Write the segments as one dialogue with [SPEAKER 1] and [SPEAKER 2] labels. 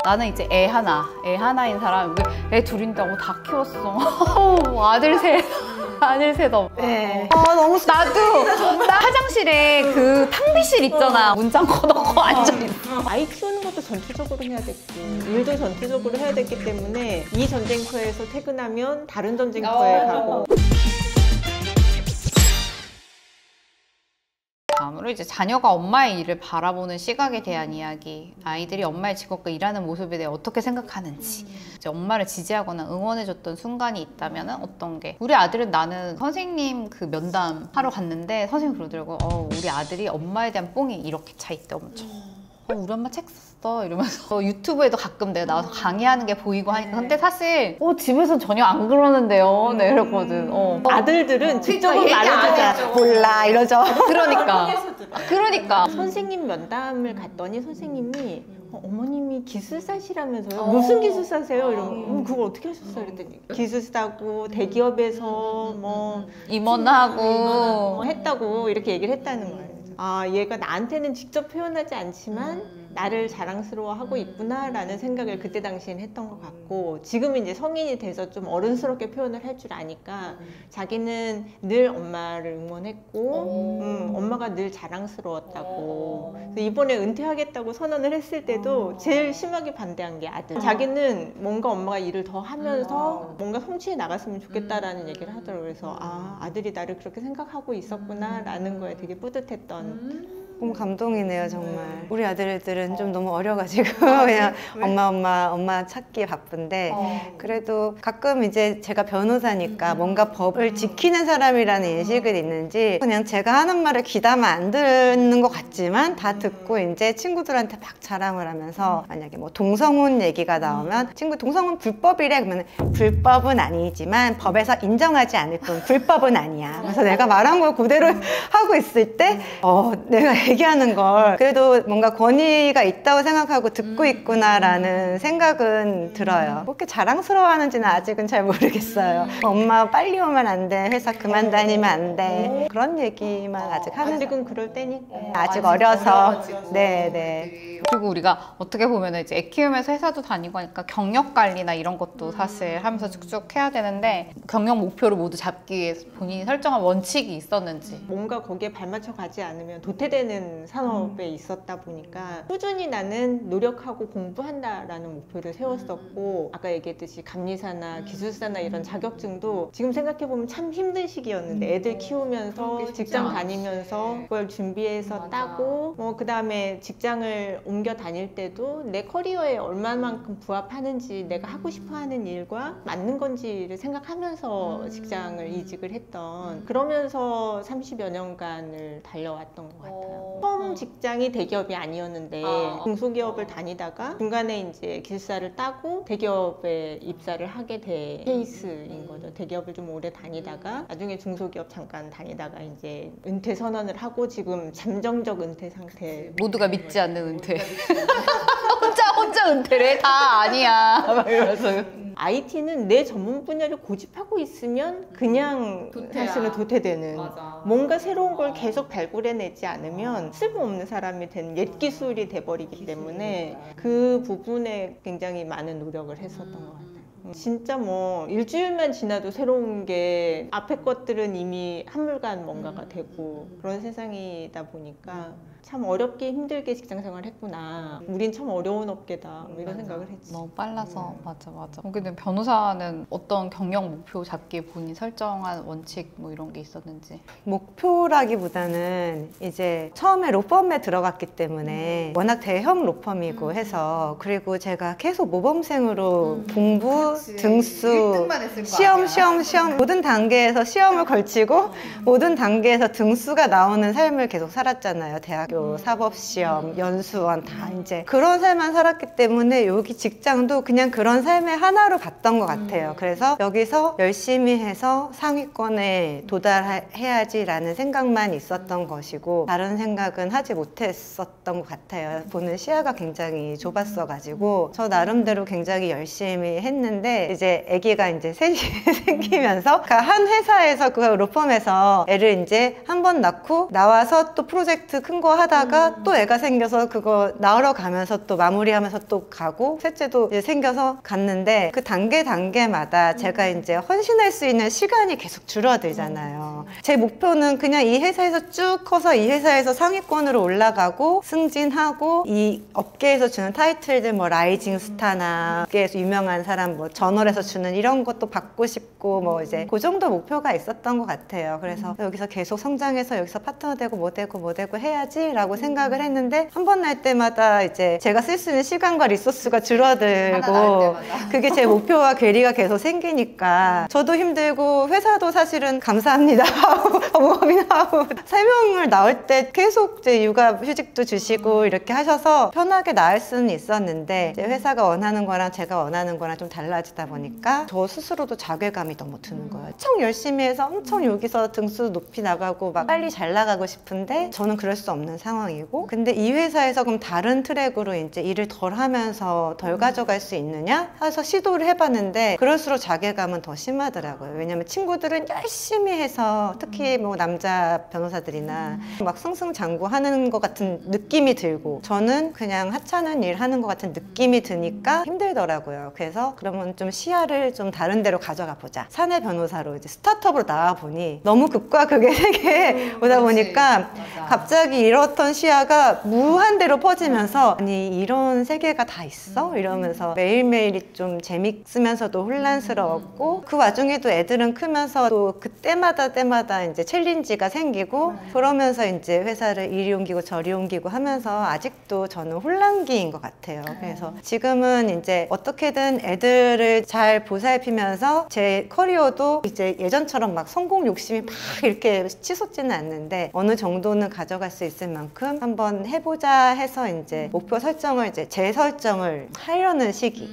[SPEAKER 1] 나는 이제 애 하나인 사람, 애 둘인데 다 키웠어. 아들 셋. 아들 셋 없.
[SPEAKER 2] 네.
[SPEAKER 1] 너무 나도 나 화장실에 그 탕비실 있잖아. 문장커 넣고 앉아있어.
[SPEAKER 2] 아이 키우는 것도 전투적으로 해야 됐고 일도 전투적으로 해야 됐기 때문에 이 전쟁터에서 퇴근하면 다른 전쟁터에 가고.
[SPEAKER 1] 다음으로 이제 자녀가 엄마의 일을 바라보는 시각에 대한 이야기. 아이들이 엄마의 직업과 일하는 모습에 대해 어떻게 생각하는지. 이제 엄마를 지지하거나 응원해줬던 순간이 있다면 어떤 게. 우리 아들은 나는 선생님 그 면담 하러 갔는데 선생님이 그러더라고. 우리 아들이 엄마에 대한 뽕이 이렇게 차 있대 엄청. 우리 엄마 책 썼어 이러면서 유튜브에도 가끔 내가 나와서 강의하는 게 보이고 하니까. 근데 사실 집에서는 전혀 안 그러는데요. 네, 이랬거든.
[SPEAKER 2] 아들들은 직접은 말해주잖아. 몰라 이러죠.
[SPEAKER 1] 그러니까
[SPEAKER 2] 선생님 면담을 갔더니 선생님이 어머님이 기술사시라면서요? 무슨 기술사세요? 이러면 그걸 어떻게 하셨어요? 그랬더니 기술사고 대기업에서 뭐
[SPEAKER 1] 임원하고
[SPEAKER 2] 했다고 이렇게 얘기를 했다는 거예요. 얘가 나한테는 직접 표현하지 않지만 나를 자랑스러워하고 있구나 라는 생각을 그때 당시엔 했던 것 같고, 지금은 이제 성인이 돼서 좀 어른스럽게 표현을 할 줄 아니까 자기는 늘 엄마를 응원했고 엄마가 늘 자랑스러웠다고. 그래서 이번에 은퇴하겠다고 선언을 했을 때도 제일 심하게 반대한 게 아들. 자기는 뭔가 엄마가 일을 더 하면서 뭔가 성취해 나갔으면 좋겠다라는 얘기를 하더라고요. 그래서 아들이 나를 그렇게 생각하고 있었구나 라는 거에 되게 뿌듯했던.
[SPEAKER 3] 너무 감동이네요, 정말. 우리 아들들은 좀 너무 어려가지고 그냥 엄마 찾기 바쁜데, 그래도 가끔 이제 제가 변호사니까 뭔가 법을 지키는 사람이라는 인식은 있는지 그냥 제가 하는 말을 귀담아 안 듣는 것 같지만 다 듣고 이제 친구들한테 막 자랑을 하면서, 만약에 뭐 동성혼 얘기가 나오면 친구 동성혼 불법이래 그러면 불법은 아니지만 법에서 인정하지 않을 뿐 불법은 아니야. 그래서 내가 말한 걸 그대로 하고 있을 때 내가 얘기하는 걸 그래도 뭔가 권위가 있다고 생각하고 듣고 있구나라는 생각은 들어요. 그렇게 자랑스러워하는지는 아직은 잘 모르겠어요. 엄마 빨리 오면 안 돼, 회사 그만 다니면 안 돼, 그런 얘기만 아직 하는.
[SPEAKER 2] 아직은 그럴 때니까.
[SPEAKER 3] 아직 어려서. 네네.
[SPEAKER 1] 그리고 우리가 어떻게 보면 이제 애 키우면서 회사도 다니고 하니까 경력 관리나 이런 것도 사실 하면서 쭉쭉 해야 되는데, 경력 목표를 모두 잡기 위해서 본인이 설정한 원칙이 있었는지.
[SPEAKER 2] 뭔가 거기에 발맞춰 가지 않으면 도태되는 산업에 있었다 보니까 꾸준히 나는 노력하고 공부한다라는 목표를 세웠었고, 아까 얘기했듯이 감리사나 기술사나 이런 자격증도 지금 생각해보면 참 힘든 시기였는데, 애들 키우면서 직장 다니면서 그걸 준비해서 따고 그 다음에 직장을 옮겨 다닐 때도 내 커리어에 얼마만큼 부합하는지, 내가 하고 싶어하는 일과 맞는 건지를 생각하면서 직장을 이직을 했던, 그러면서 30여 년간을 달려왔던 것 같아요. 처음 직장이 대기업이 아니었는데 중소기업을 다니다가 중간에 이제 기술사를 따고 대기업에 입사를 하게 된 케이스인 거죠. 대기업을 좀 오래 다니다가 나중에 중소기업 잠깐 다니다가 이제 은퇴 선언을 하고 지금 잠정적 은퇴 상태.
[SPEAKER 1] 모두가 믿지 않는 은퇴. 혼자 은퇴래? 다 아니야. 막 이러면서.
[SPEAKER 2] IT는 내 전문 분야를 고집하고 있으면 그냥 사실은 도태되는. 뭔가 새로운 걸 계속 발굴해내지 않으면 쓸모없는 사람이 된 옛 기술이 돼버리기 때문에 그 부분에 굉장히 많은 노력을 했었던 것 같아요. 진짜 뭐 일주일만 지나도 새로운 게, 앞에 것들은 이미 한물간 뭔가가 되고 그런 세상이다 보니까 참 어렵게 힘들게 직장생활을 했구나, 우린 참 어려운 업계다, 이런 생각을 했지.
[SPEAKER 1] 너무 빨라서. 맞아. 근데 변호사는 어떤 경영 목표 잡기에 본인 설정한 원칙 뭐 이런 게 있었는지.
[SPEAKER 3] 목표라기보다는 이제 처음에 로펌에 들어갔기 때문에 워낙 대형 로펌이고 해서, 그리고 제가 계속 모범생으로 공부, 등수, 시험 모든 단계에서 시험을 걸치고 모든 단계에서 등수가 나오는 삶을 계속 살았잖아요. 대학교 사법시험, 연수원 다 이제 그런 삶만 살았기 때문에 여기 직장도 그냥 그런 삶의 하나로 봤던 것 같아요. 그래서 여기서 열심히 해서 상위권에 도달해야지라는 생각만 있었던 것이고, 다른 생각은 하지 못했었던 것 같아요. 보는 시야가 굉장히 좁았어가지고 저 나름대로 굉장히 열심히 했는데, 이제 아기가 이제 셋이 생기면서 한 회사에서 그 로펌에서 애를 이제 한 번 낳고 나와서 또 프로젝트 큰 거 하다가 또 애가 생겨서 그거 낳으러 가면서 또 마무리하면서 또 가고 셋째도 이제 생겨서 갔는데 그 단계마다 제가 이제 헌신할 수 있는 시간이 계속 줄어들잖아요. 제 목표는 그냥 이 회사에서 쭉 커서 이 회사에서 상위권으로 올라가고 승진하고 이 업계에서 주는 타이틀들 뭐 라이징 스타나 업계에서 유명한 사람 뭐 저널에서 주는 이런 것도 받고 싶고 뭐 이제 그 정도 목표가 있었던 것 같아요. 그래서 여기서 계속 성장해서 여기서 파트너 되고 뭐 되고 해야지 라고 생각을 했는데 한 번 날 때마다 이제 제가 쓸 수 있는 시간과 리소스가 줄어들고 그게 제 목표와 괴리가 계속 생기니까 저도 힘들고 회사도 사실은 감사합니다 하고 고맙하고 3명을 낳을 때 계속 이제 육아 휴직도 주시고 이렇게 하셔서 편하게 낳을 수는 있었는데 이제 회사가 원하는 거랑 제가 원하는 거랑 좀 달라지다 보니까 저 스스로도 자괴감이 너무 드는 거예요. 엄청 열심히 해서 엄청 여기서 등수 높이 나가고 막 빨리 잘 나가고 싶은데 저는 그럴 수 없는 상황이고 근데 이 회사에서 그럼 다른 트랙으로 이제 일을 덜 하면서 덜 가져갈 수 있느냐 해서 시도를 해봤는데 그럴수록 자괴감은 더 심하더라고요. 왜냐면 친구들은 열심히 해서 특히 뭐 남자 변호사들이나 막 승승장구하는 것 같은 느낌이 들고 저는 그냥 하찮은 일 하는 것 같은 느낌이 드니까 힘들더라고요. 그래서 그러면 좀 시야를 좀 다른 데로 가져가 보자. 사내 변호사로 이제 스타트업으로 나와 보니 너무 극과 극의 세계에 오다 보니까
[SPEAKER 1] 맞아.
[SPEAKER 3] 갑자기 잃었던 시야가 무한대로 퍼지면서 아니 이런 세계가 다 있어? 이러면서 매일매일이 좀 재밌으면서도 혼란스러웠고 그 와중에도 애들은 크면서 또 그때마다 이제 챌린지가 생기고 그러면서 이제 회사를 이리 옮기고 저리 옮기고 하면서 아직도 저는 혼란기인 것 같아요. 그래서 지금은 이제 어떻게든 애들을 잘 보살피면서 제 커리어도 이제 예전처럼 막 성공 욕심이 막 이렇게 치솟지는 않는데 어느 정도는 가져갈 수 있을 만큼 한번 해보자 해서 이제 목표 설정을 이제 재설정을 하려는 시기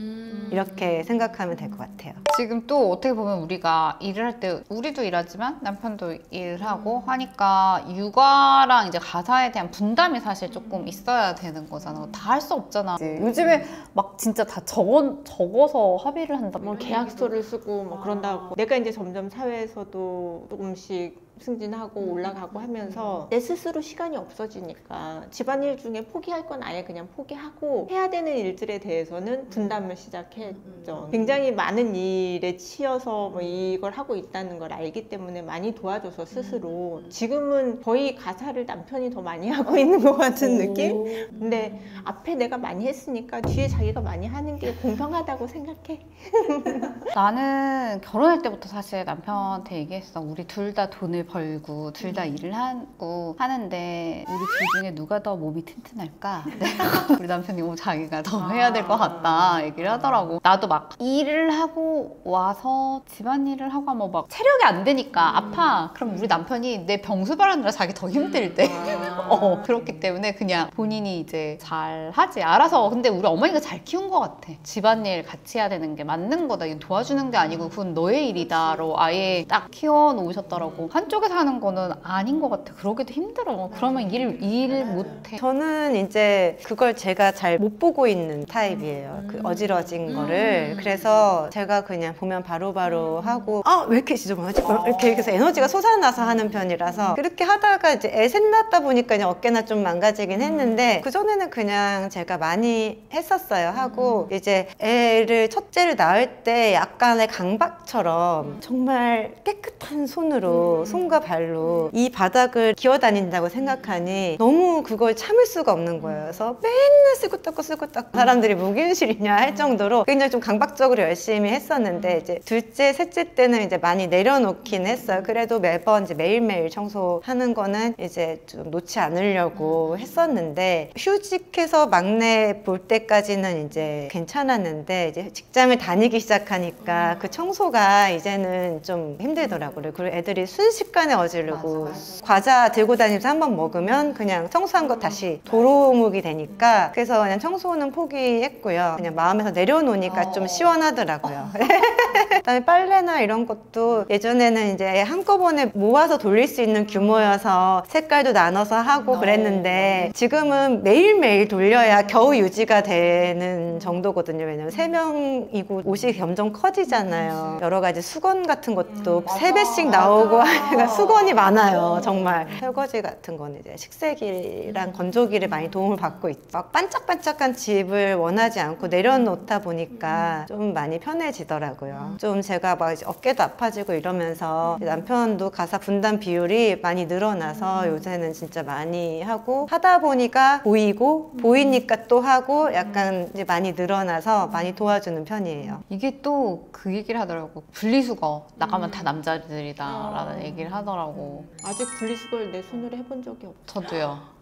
[SPEAKER 3] 이렇게 생각하면 될 것 같아요.
[SPEAKER 1] 지금 또 어떻게 보면 우리가 일을 할 때 우리도 일하지만 남편도 일하고 하니까 육아랑 이제 가사에 대한 분담이 사실 조금 있어야 되는 거잖아. 다 할 수 없잖아. 요즘에 막 진짜 다 적어서 합의를 한다.
[SPEAKER 2] 뭐 계약서를 쓰고 뭐 그런다고 내가 이제 점점 사회에서도 조금씩 승진하고 올라가고 하면서 내 스스로 시간이 없어지니까 집안일 중에 포기할 건 아예 그냥 포기하고 해야 되는 일들에 대해서는 분담을 시작했죠. 굉장히 많은 일에 치여서 뭐 이걸 하고 있다는 걸 알기 때문에 많이 도와줘서 스스로 지금은 거의 가사를 남편이 더 많이 하고 있는 것 같은 느낌? 근데 앞에 내가 많이 했으니까 뒤에 자기가 많이 하는 게 공평하다고 생각해.
[SPEAKER 1] 나는 결혼할 때부터 사실 남편한테 얘기했어. 우리 둘 다 돈을 벌고 둘 다 일을 하고 하는데 우리 둘 중에 누가 더 몸이 튼튼할까? 우리 남편이 자기가 더 해야 될 것 같다 얘기를 하더라고. 나도 막 일을 하고 와서 집안일을 하고 하면 막 체력이 안 되니까 아파. 그럼 우리 남편이 내 병수발하느라 자기 더 힘들대. 그렇기 때문에 그냥 본인이 이제 잘 하지. 알아서. 근데 우리 어머니가 잘 키운 것 같아. 집안일 같이 해야 되는 게 맞는 거다. 이건 도와주는 게 아니고 그건 너의 일이다로 아예 딱 키워놓으셨더라고. 한쪽에서 하는 거는 아닌 것 같아. 그러기도 힘들어. 그러면 일 못해.
[SPEAKER 3] 저는 이제 그걸 제가 잘 못 보고 있는 타입이에요. 그 어지러진 거를. 그래서 제가 그냥 보면 바로바로 하고 왜 이렇게 지저분하지? 이렇게 해서 에너지가 솟아나서 하는 편이라서 그렇게 하다가 이제 애 셋 낳다 보니까 그냥 어깨나 좀 망가지긴 했는데 그전에는 그냥 제가 많이 했었어요. 하고 이제 애를 첫째를 낳을 때 약간의 강박처럼 정말 깨끗한 손으로 손과 발로 이 바닥을 기어다닌다고 생각하니 너무 그걸 참을 수가 없는 거예요. 그래서 맨날 쓰고 닦고 사람들이 무기인실이냐 할 정도로 굉장히 좀 강박적으로 열심히 했었는데 이제 둘째, 셋째 때는 이제 많이 내려놓긴 했어요. 그래도 매번 이제 매일매일 청소하는 거는 이제 좀 놓지 않으려고 했었는데 휴직해서 막내 볼 때까지는 이제 괜찮았는데 이제 직장을 다니기 시작하니까 그 청소가 이제는 좀 힘들더라고요. 그리고 애들이 순식간에 어지르고 과자 들고 다니면서 한번 먹으면 그냥 청소한 거 다시 도로묵이 되니까 그래서 그냥 청소는 포기했고요. 그냥 마음에서 내려놓으니까 좀 시원하더라고요. 그다음에 빨래나 이런 것도 예전에는 이제 한꺼번에 모아서 돌릴 수 있는 규모여서 색깔도 나눠서 하고 그랬는데 지금은 매일매일 돌려야 겨우 유지가 되는 정도거든요. 왜냐면 3명이고 옷이 점점 커지잖아요. 여러 가지 수건 같은 것도 3배씩 나오고 하니까 수건이 많아요. 정말 설거지 같은 거는 이제 식세기랑 건조기를 많이 도움을 받고 있죠. 막 반짝반짝한 집을 원하지 않고 내려놓다 보니까 좀 많이 편해지더라고요. 좀 제가 막 어깨도 아파지고 이러면서 남편도 가사 분담 비율이 많이 늘어나서 요새는 진짜 많이 하고 하다 보니까 보이니까 또 하고 약간 이제 많이 늘어나서 많이 도와주는 편이에요.
[SPEAKER 1] 이게 또 그 얘기를 하더라고. 분리수거 나가면 다 남자들이다라는 얘기를 하더라고.
[SPEAKER 2] 아직 분리수거를 내 손으로 해본 적이 없어.
[SPEAKER 1] 저도요.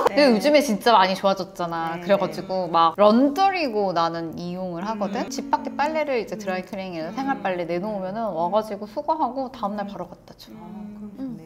[SPEAKER 1] 근데 요즘에 진짜 많이 좋아졌잖아.
[SPEAKER 3] 네,
[SPEAKER 1] 그래가지고 막 런더리고 나는 이용을 하거든. 집 밖에 빨래를 이제 드라이클리닝에서 생활 빨래 내놓으면은 와가지고 수거하고 다음날 바로 갖다 줘.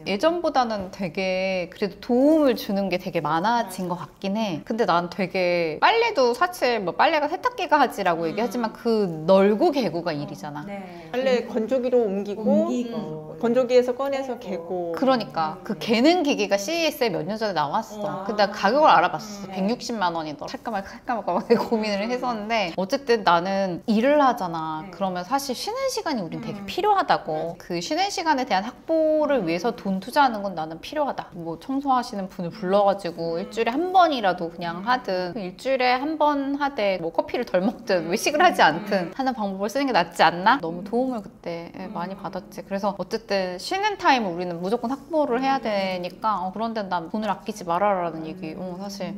[SPEAKER 1] 예전보다는 되게 그래도 도움을 주는 게 되게 많아진 것 같긴 해. 근데 난 되게 빨래도 사실 뭐 빨래가 세탁기가 하지라고 얘기하지만 그 널고 개고가 일이잖아.
[SPEAKER 2] 빨래 건조기로 옮기고 건조기에서 꺼내서 개고.
[SPEAKER 1] 그러니까 그 개는 기기가 CES에 몇 년 전에 나왔어. 근데 나 가격을 알아봤어. 160만 원이더라. 살까 말까 고민을 했었는데 어쨌든 나는 일을 하잖아. 그러면 사실 쉬는 시간이 우린 되게 필요하다고. 그 쉬는 시간에 대한 확보를 위해서 돈 투자하는 건 나는 필요하다. 뭐 청소하시는 분을 불러가지고 일주일에 한 번이라도 그냥 하든 일주일에 한 번 하되 뭐 커피를 덜 먹든 외식을 하지 않든 하는 방법을 쓰는 게 낫지 않나? 너무 도움을 그때 많이 받았지. 그래서 어쨌든 쉬는 타임을 우리는 무조건 확보를 해야 되니까 그런데 난 돈을 아끼지 말아라라는 얘기 사실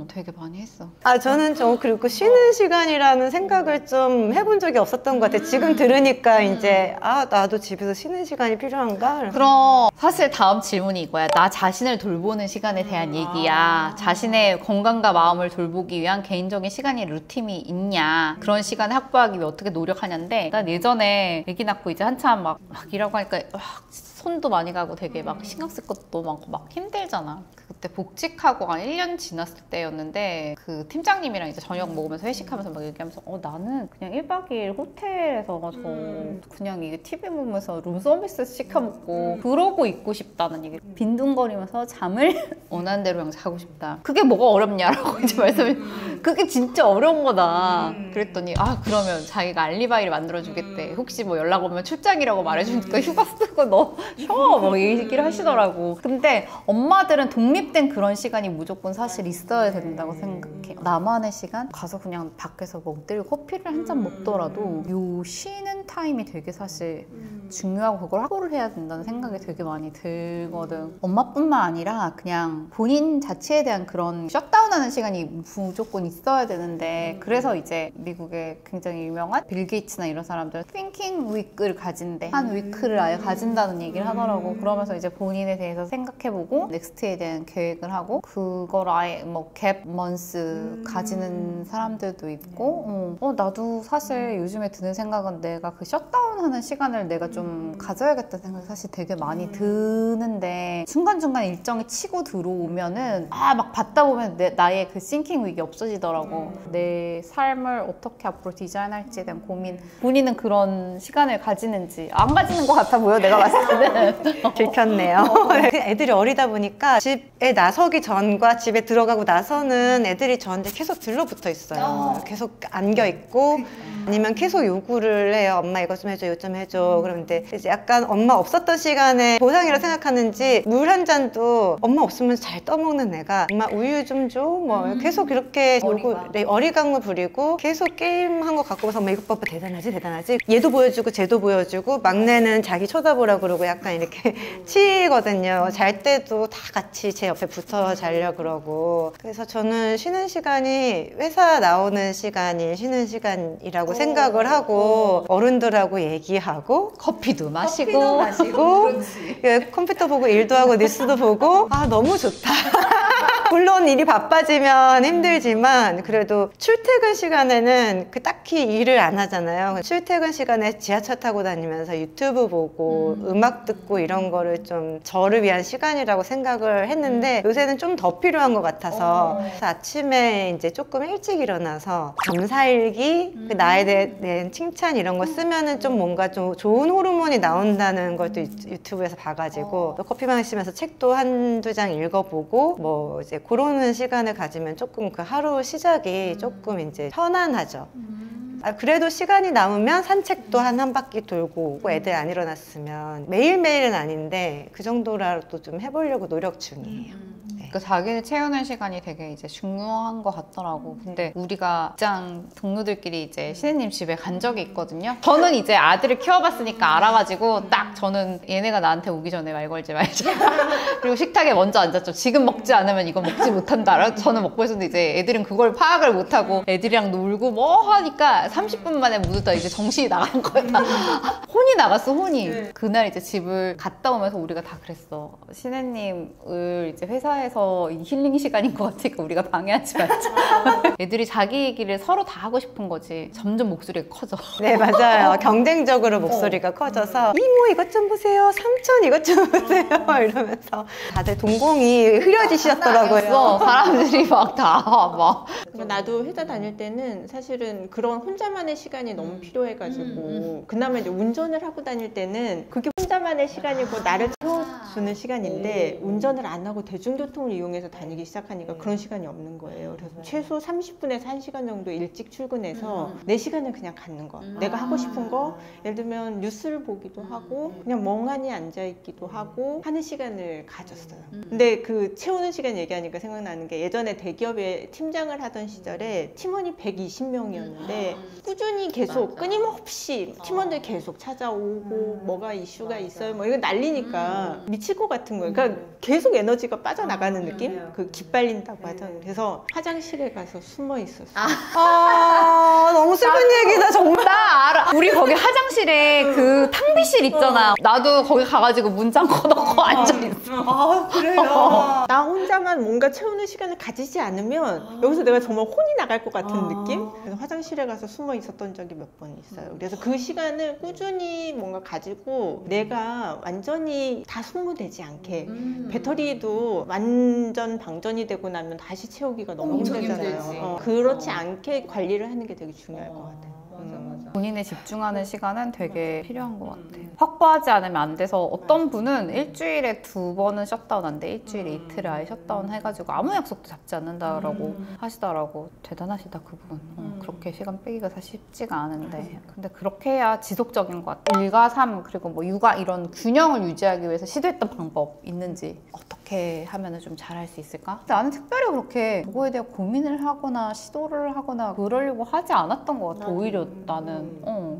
[SPEAKER 1] 되게 많이 했어.
[SPEAKER 3] 저는 그리고 쉬는 시간이라는 생각을 좀 해본 적이 없었던 것 같아요. 지금 들으니까 이제 나도 집에서 쉬는 시간이 필요한가?
[SPEAKER 1] 그럼 사실 다음 질문이 이거야. 나 자신을 돌보는 시간에 대한 얘기야. 자신의 건강과 마음을 돌보기 위한 개인적인 시간이 루틴이 있냐. 그런 시간을 확보하기 위해 어떻게 노력하냐인데 난 예전에 아기 낳고 이제 한참 막 일하고 하니까 손도 많이 가고 되게 막 신경 쓸 것도 많고 막 힘들잖아. 그때 복직하고 한 1년 지났을 때였는데 그 팀장님이랑 이제 저녁 먹으면서 회식하면서 막 얘기하면서 나는 그냥 1박 2일 호텔에서 그냥 이게 TV 보면서 룸서비스 시켜 먹고 그러고 있고 싶다는 얘기. 빈둥거리면서 잠을 원하는 대로 그냥 자고 싶다. 그게 뭐가 어렵냐라고 이제 말씀을. 그게 진짜 어려운 거다. 그랬더니 그러면 자기가 알리바이를 만들어주겠대. 혹시 뭐 연락 오면 출장이라고 말해주니까 휴가 쓰고 너 쉬어 뭐 얘기를 하시더라고. 근데 엄마들은 독립된 그런 시간이 무조건 사실 있어야 된다고 생각해. 나만의 시간? 가서 그냥 밖에서 멍 때리고 커피를 한 잔 먹더라도 요 쉬는 타임이 되게 사실 중요하고 그걸 확보를 해야 된다는 생각이 되게 많이 들거든. 엄마뿐만 아니라 그냥 본인 자체에 대한 그런 셧다운하는 시간이 무조건 있어야 되는데 그래서 이제 미국의 굉장히 유명한 빌 게이츠나 이런 사람들은 Thinking Week를 가진대. 한 위크를 아예 가진다는 얘기를 하더라고. 그러면서 이제 본인에 대해서 생각해보고 넥스트에 대한 계획을 하고 그걸 아예 뭐 갭 먼스 가지는 사람들도 있고 나도 사실 요즘에 드는 생각은 내가 그 셧다운하는 시간을 내가 좀 가져야겠다는 생각이 사실 되게 많이 드는데 중간중간 일정이 치고 들어오면은 막 받다 보면 나의 그 싱킹 윅이 없어지더라고. 내 삶을 어떻게 앞으로 디자인할지에 대한 고민. 본인은 그런 시간을 가지는지 안 가지는 것 같아 보여 내가 봤을 때는.
[SPEAKER 3] 들켰네요. 애들이 어리다 보니까 집에 나서기 전과 집에 들어가고 나서는 애들이 저한테 계속 들러붙어 있어요. 계속 안겨있고 아니면 계속 요구를 해요. 엄마 이것 좀 해줘, 이것 좀 해줘. 그런데 이제 약간 엄마 없었던 시간에 보상이라 생각하는지 물 한 잔도 엄마 없으면 잘 떠먹는 애가 엄마 우유 좀 줘? 뭐 계속 이렇게 어리광을 부리고 계속 게임한 거 갖고 와서 엄마 이것 봐봐 대단하지? 얘도 보여주고 쟤도 보여주고 막내는 자기 쳐다보라 그러고 약간 이렇게 치거든요. 잘 때도 다 같이 제 옆에 붙어 자려 그러고. 그래서 저는 쉬는 시간이 회사 나오는 시간이 쉬는 시간이라고 생각을 하고 어른들하고 얘기하고
[SPEAKER 1] 커피도 마시고
[SPEAKER 3] 컴퓨터 보고 일도 하고 뉴스도 보고 너무 좋다. 물론 일이 바빠지면 힘들지만 그래도 출퇴근 시간에는 딱히 일을 안 하잖아요. 출퇴근 시간에 지하철 타고 다니면서 유튜브 보고 음악 듣고 이런 거를 좀 저를 위한 시간이라고 생각을 했는데 요새는 좀 더 필요한 것 같아서 그래서 아침에 이제 조금 일찍 일어나서 감사일기, 나에 대한 칭찬 이런 거 쓰면은 좀 뭔가 좀 좋은 호르몬이 나온다는 걸 또 유튜브에서 봐가지고 또 커피 마시면서 책도 한두 장 읽어보고 뭐 이제 그러는 시간을 가지면 조금 그 하루 시작이 조금 이제 편안하죠. 그래도 시간이 남으면 산책도 한 바퀴 돌고 애들 안 일어났으면 매일매일은 아닌데 그 정도라도 좀 해보려고 노력 중이에요.
[SPEAKER 1] 그 자기를 채우는 시간이 되게 이제 중요한 것 같더라고. 근데 우리가 직장 동료들끼리 이제 신혜님 집에 간 적이 있거든요. 저는 이제 아들을 키워봤으니까 알아가지고 딱 저는 얘네가 나한테 오기 전에 말 걸지 말자. 그리고 식탁에 먼저 앉았죠. 지금 먹지 않으면 이거 먹지 못한다. 저는 먹고 있었는데 이제 애들은 그걸 파악을 못하고 애들이랑 놀고 뭐 하니까 30분 만에 모두 다 이제 정신이 나간 거야. 혼이 나갔어, 혼이. 그날 이제 집을 갔다 오면서 우리가 다 그랬어. 신혜님을 이제 회사에서 힐링 시간인 것 같으니까 우리가 방해하지 말자. 애들이 자기 얘기를 서로 다 하고 싶은 거지. 점점 목소리가 커져.
[SPEAKER 3] 네, 맞아요. 경쟁적으로 목소리가 커져서 이모 이것 좀 보세요, 삼촌 이것 좀 보세요 이러면서 다들 동공이 흐려지셨더라고요.
[SPEAKER 1] 사람들이 막
[SPEAKER 2] 나도 회사 다닐 때는 사실은 그런 혼자만의 시간이 너무 필요해가지고 그나마 이제 운전을 하고 다닐 때는 그게 혼자만의 시간이고 나를 채워주는 시간인데 운전을 안 하고 대중교통을 이용해서 다니기 시작하니까 그런 시간이 없는 거예요. 그래서 최소 30분에서 1시간 정도 일찍 출근해서 내 시간을 그냥 갖는 거. 내가 하고 싶은 거, 예를 들면 뉴스를 보기도 하고 그냥 멍하니 앉아있기도 하고 하는 시간을 가졌어요. 근데 그 채우는 시간 얘기하니까 생각나는 게 예전에 대기업에 팀장을 하던 시절에 팀원이 120명이었는데 꾸준히 계속 끊임없이 팀원들 계속 찾아오고 뭐가 이슈가 있어요. 뭐 이거 난리니까 미칠 것 같은 거예요. 그러니까 계속 에너지가 빠져나가는 느낌? 그 기빨린다고 하잖아요. 그래서 화장실에 가서 숨어 있었어요.
[SPEAKER 3] 너무 슬픈 얘기다 정말.
[SPEAKER 1] 나 알아. 우리 거기 화장실에 그 탕비실 있잖아. 나도 거기 가가지고 문장 꺼놓고 앉아있어.
[SPEAKER 3] 그래요?
[SPEAKER 2] 나 혼자만 뭔가 채우는 시간을 가지지 않으면 여기서 내가 정말 혼이 나갈 것 같은 느낌? 그래서 화장실에 가서 숨어 있었던 적이 몇 번 있어요. 그래서 그 시간을 꾸준히 뭔가 가지고 내가 완전히 다 소모되지 않게 배터리도 완전 방전이 되고 나면 다시 채우기가 너무 힘들잖아요. 그렇지 않게 관리를 하는 게 되게 중요할 것 같아요.
[SPEAKER 1] 본인에 집중하는 시간은 되게 필요한 것 같아요. 확보하지 않으면 안 돼서 어떤 분은 일주일에 2번은 셧다운 안 돼. 일주일에 이틀을 아예 셧다운 해가지고 아무 약속도 잡지 않는다라고 하시더라고. 대단하시다 그분. 그렇게 시간 빼기가 사실 쉽지가 않은데 근데 그렇게 해야 지속적인 것 같아요. 일과 삶 그리고 뭐 육아 이런 균형을 유지하기 위해서 시도했던 방법 있는지 어떻게 하면 좀 잘할 수 있을까? 나는 특별히 그렇게 그거에 대해 고민을 하거나 시도를 하거나 그러려고 하지 않았던 것 같아. 오히려 나는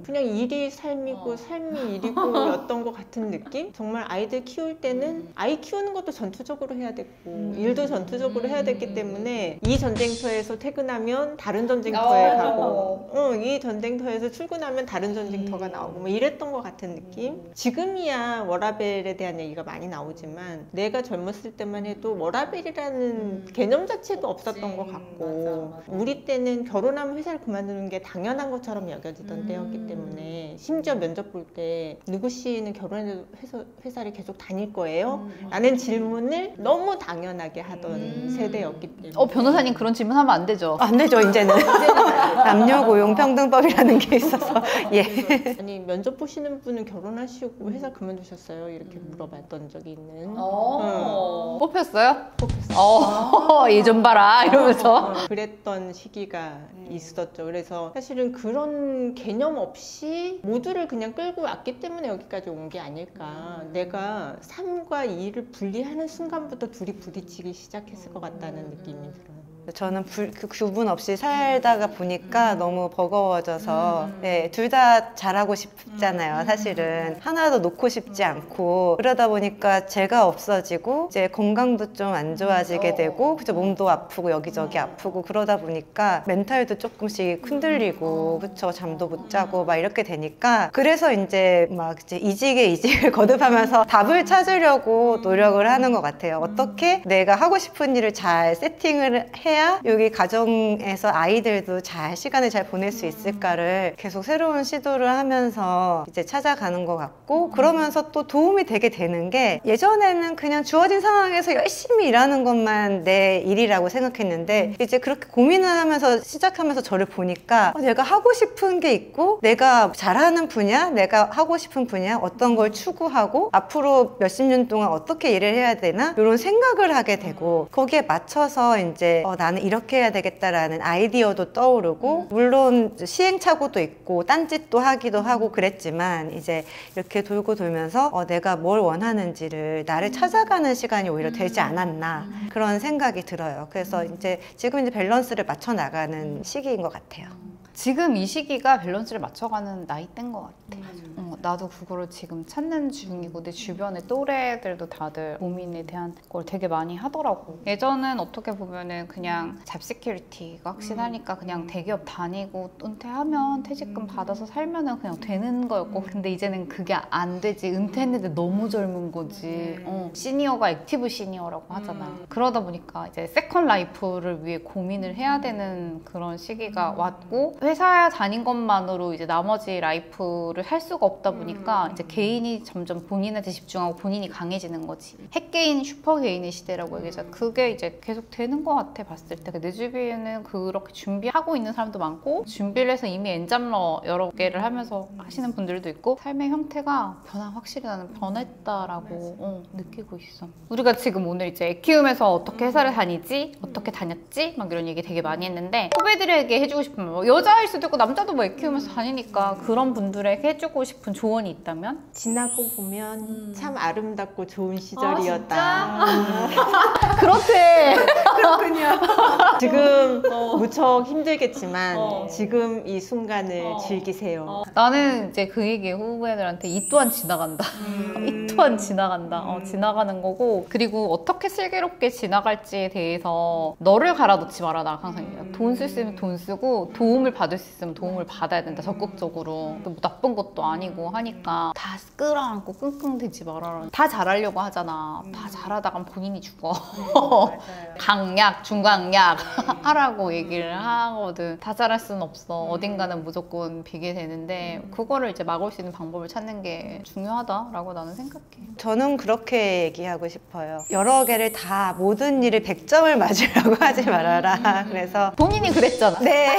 [SPEAKER 2] 그냥 일이 삶이고 삶이 일이고 였던 것 같은 느낌? 정말 아이들 키울 때는 아이 키우는 것도 전투적으로 해야 됐고 일도 전투적으로 해야 됐기 때문에 이 전쟁터에서 퇴근하면 다른 전쟁터에 가고 이 전쟁터에서 출근하면 다른 전쟁터가 나오고 뭐 이랬던 것 같은 느낌? 지금이야 워라밸에 대한 얘기가 많이 나오지만 내가 젊었을 때만 해도 워라밸이라는 개념 자체도 없었던 것 같고 우리 때는 결혼하면 회사를 그만두는 게 당연한 것처럼 여겨지던 때였기 때문에 심지어 면접 볼 때 누구 씨는 결혼해서 회사를 계속 다닐 거예요? 라는 질문을 너무 당연하게 하던 세대였기 때문에
[SPEAKER 1] 변호사님 그런 질문 하면 안 되죠.
[SPEAKER 3] 안 되죠 이제는. 남녀고용평등법이라는 게 있어서. 예.
[SPEAKER 2] 아니 면접 보시는 분은 결혼하시고 회사 그만두셨어요? 이렇게 물어봤던 적이 있는.
[SPEAKER 1] 뽑혔어요? 뽑혔어요. 예전 봐라 이러면서.
[SPEAKER 2] 그랬던 시기가 있었죠. 그래서 사실은 그런 개념 없이 모두를 그냥 끌고 왔기 때문에 여기까지 온 게 아닐까. 내가 삶과 일을 분리하는 순간부터 둘이 부딪히기 시작했을 것 같다는 느낌이 들어요.
[SPEAKER 3] 저는 그 구분 없이 살다가 보니까 너무 버거워져서 네, 둘 다 잘하고 싶잖아요. 사실은 하나도 놓고 싶지 않고 그러다 보니까 제가 없어지고 이제 건강도 좀 안 좋아지게 되고 그쵸, 몸도 아프고 여기저기 아프고 그러다 보니까 멘탈도 조금씩 흔들리고 그쵸, 잠도 못 자고 막 이렇게 되니까 그래서 이제 막 이제 이직을 거듭하면서 답을 찾으려고 노력을 하는 것 같아요. 어떻게 내가 하고 싶은 일을 잘 세팅을 해야 여기 가정에서 아이들도 잘 시간을 잘 보낼 수 있을까를 계속 새로운 시도를 하면서 이제 찾아가는 것 같고 그러면서 또 도움이 되게 되는 게 예전에는 그냥 주어진 상황에서 열심히 일하는 것만 내 일이라고 생각했는데 이제 그렇게 고민을 하면서 시작하면서 저를 보니까 내가 하고 싶은 게 있고 내가 잘하는 분야, 내가 하고 싶은 분야 어떤 걸 추구하고 앞으로 몇십 년 동안 어떻게 일을 해야 되나 이런 생각을 하게 되고 거기에 맞춰서 이제 나는 이렇게 해야 되겠다라는 아이디어도 떠오르고 물론 시행착오도 있고 딴짓도 하기도 하고 그랬지만 이제 이렇게 돌고 돌면서 내가 뭘 원하는지를 나를 찾아가는 시간이 오히려 되지 않았나 그런 생각이 들어요. 그래서 이제 지금 이제 밸런스를 맞춰 나가는 시기인 것 같아요.
[SPEAKER 1] 지금 이 시기가 밸런스를 맞춰가는 나이대인 것 같아. 나도 그거를 지금 찾는 중이고 내 주변의 또래들도 다들 고민에 대한 걸 되게 많이 하더라고. 예전은 어떻게 보면은 그냥 잡시큐리티가 확실하니까 그냥 대기업 다니고 은퇴하면 퇴직금 받아서 살면은 그냥 되는 거였고 근데 이제는 그게 안 되지. 은퇴했는데 너무 젊은 거지. 시니어가 액티브 시니어라고 하잖아요. 그러다 보니까 이제 세컨 라이프를 위해 고민을 해야 되는 그런 시기가 왔고 회사 다닌 것만으로 이제 나머지 라이프를 할 수가 없다 보니까 이제 개인이 점점 본인한테 집중하고 본인이 강해지는 거지. 핵개인, 슈퍼개인의 시대라고 얘기하잖아. 그게 이제 계속 되는 것 같아, 봤을 때. 내 주변에는 그렇게 준비하고 있는 사람도 많고 준비를 해서 이미 엔잡러 여러 개를 하면서 하시는 분들도 있고 삶의 형태가 확실히 나는 변했다라고 느끼고 있어. 우리가 지금 오늘 이제 애 키우면서 어떻게 회사를 다니지? 어떻게 다녔지? 막 이런 얘기 되게 많이 했는데 후배들에게 해주고 싶은 뭐 여자일 수도 있고 남자도 뭐 애 키우면서 다니니까 그런 분들에게 해주고 싶은 조언이 있다면?
[SPEAKER 2] 지나고 보면 참 아름답고 좋은 시절이었다.
[SPEAKER 1] 그렇대.
[SPEAKER 3] 그렇군요.
[SPEAKER 2] 지금 무척 힘들겠지만 지금 이 순간을 즐기세요.
[SPEAKER 1] 나는 이제 그 얘기 후배들한테 이 또한 지나간다. 이 또한 지나간다. 지나가는 거고 그리고 어떻게 슬기롭게 지나갈지에 대해서 너를 갈아놓지 마라. 나 항상 얘기해요. 돈 쓸 수 있으면 돈 쓰고 도움을 받을 수 있으면 도움을 받아야 된다. 적극적으로. 뭐 나쁜 것도 아니고 하니까 다 끌어안고 끙끙대지 말아라. 다 잘하려고 하잖아. 다 잘하다가 본인이 죽어. 강약, 중강약 하라고 얘기를 하거든. 다 잘할 수는 없어. 어딘가는 무조건 비게 되는데 그거를 이제 막을 수 있는 방법을 찾는 게 중요하다라고 나는 생각해.
[SPEAKER 3] 저는 그렇게 얘기하고 싶어요. 여러 개를 다 모든 일을 100점을 맞으려고 하지 말아라. 그래서
[SPEAKER 1] 본인이 그랬잖아.
[SPEAKER 3] 네.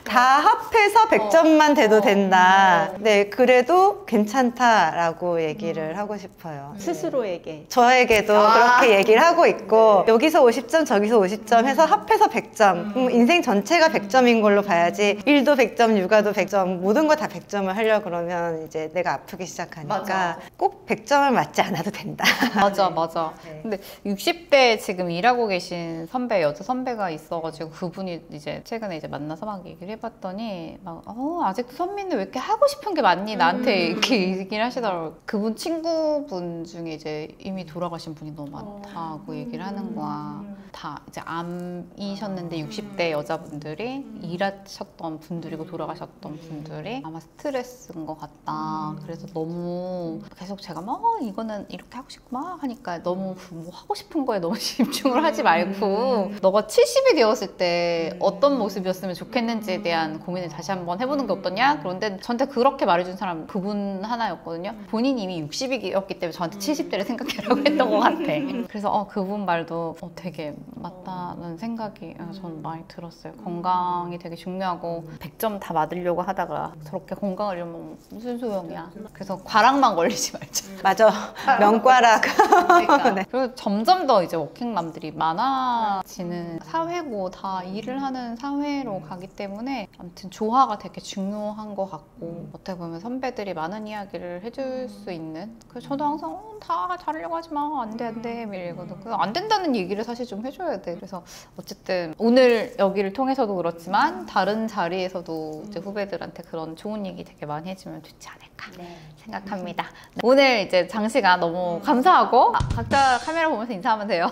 [SPEAKER 3] 다 합해서 100점만 돼도 된다. 네, 그래도 괜찮다라고 얘기를 하고 싶어요.
[SPEAKER 2] 스스로에게.
[SPEAKER 3] 저에게도 그렇게 얘기를 하고 있고 여기서 50점 저기서 50점 해서 합해서 100점 인생 전체가 100점인 걸로 봐야지 일도 100점, 육아도 100점 모든 거 다 100점을 하려고 그러면 이제 내가 아프기 시작하니까
[SPEAKER 1] 맞아.
[SPEAKER 3] 꼭 100점을 맞지 않아도 된다.
[SPEAKER 1] 맞아.
[SPEAKER 3] 네.
[SPEAKER 1] 근데 60대 지금 일하고 계신 여자 선배가 있어가지고 그분이 이제 최근에 이제 만나서 막 얘기를 해봤더니 막 아직도 선미는 왜 이렇게 하고 싶은 게 많니? 나한테 이렇게 얘기를 하시더라고요. 그분 친구분 중에 이제 이미 돌아가신 분이 너무 많다고 얘기를 하는 거야. 다 이제 암이셨는데 60대 여자분들이 일하셨던 분들이고 돌아가셨던 분들이 아마 스트레스인 것 같다. 그래서 너무 계속 제가 막 이거는 이렇게 하고 싶고 막 하니까 너무 뭐 하고 싶은 거에 너무 집중을 하지 말고 너가 70이 되었을 때 어떤 모습이었으면 좋겠는지에 대한 고민을 다시 한번 해보는 게 어떠냐? 그런데 저한테 그렇게 말해준 사람 그분 하나였거든요. 본인이 이미 60이었기 때문에 저한테 70대를 생각해라고 했던 것 같아. 그래서 그분 말도 되게 맞다는 생각이 저는 많이 들었어요. 건강이 되게 중요하고 100점 다 맞으려고 하다가 저렇게 건강을 잃으면 무슨 소용이야. 그래서 과락만 걸리지 말자.
[SPEAKER 3] 맞아. 명과락.
[SPEAKER 1] 그러니까.
[SPEAKER 3] 네.
[SPEAKER 1] 그리고 점점 더 이제 워킹맘들이 많아지는 사회고 다 일을 하는 사회로 가기 때문에 아무튼 조화가 되게 중요한 것 같고 어떻게 보면 선배들이 많은 이야기를 해줄 수 있는 그래서 저도 항상 다 잘하려고 하지 마. 안 돼, 안 돼. 이러거든. 안 된다는 얘기를 사실 좀 해줘야 돼. 그래서 어쨌든 오늘 여기를 통해서도 그렇지만 다른 자리에서도 이제 후배들한테 그런 좋은 얘기 되게 많이 해주면 좋지 않을까 생각합니다. 네. 오늘 이제 장시간 너무 감사하고 각자 카메라 보면서 인사하면 돼요.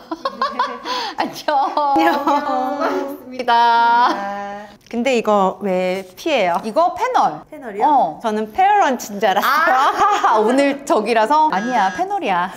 [SPEAKER 1] 안녕. 고맙습니다.
[SPEAKER 3] 근데 이거 왜 피해요?
[SPEAKER 1] 이거 패널.
[SPEAKER 3] 패널이요? 저는 페어런치인 줄 알았어요.
[SPEAKER 1] 오늘 저기라서? 아니야, 패널이야.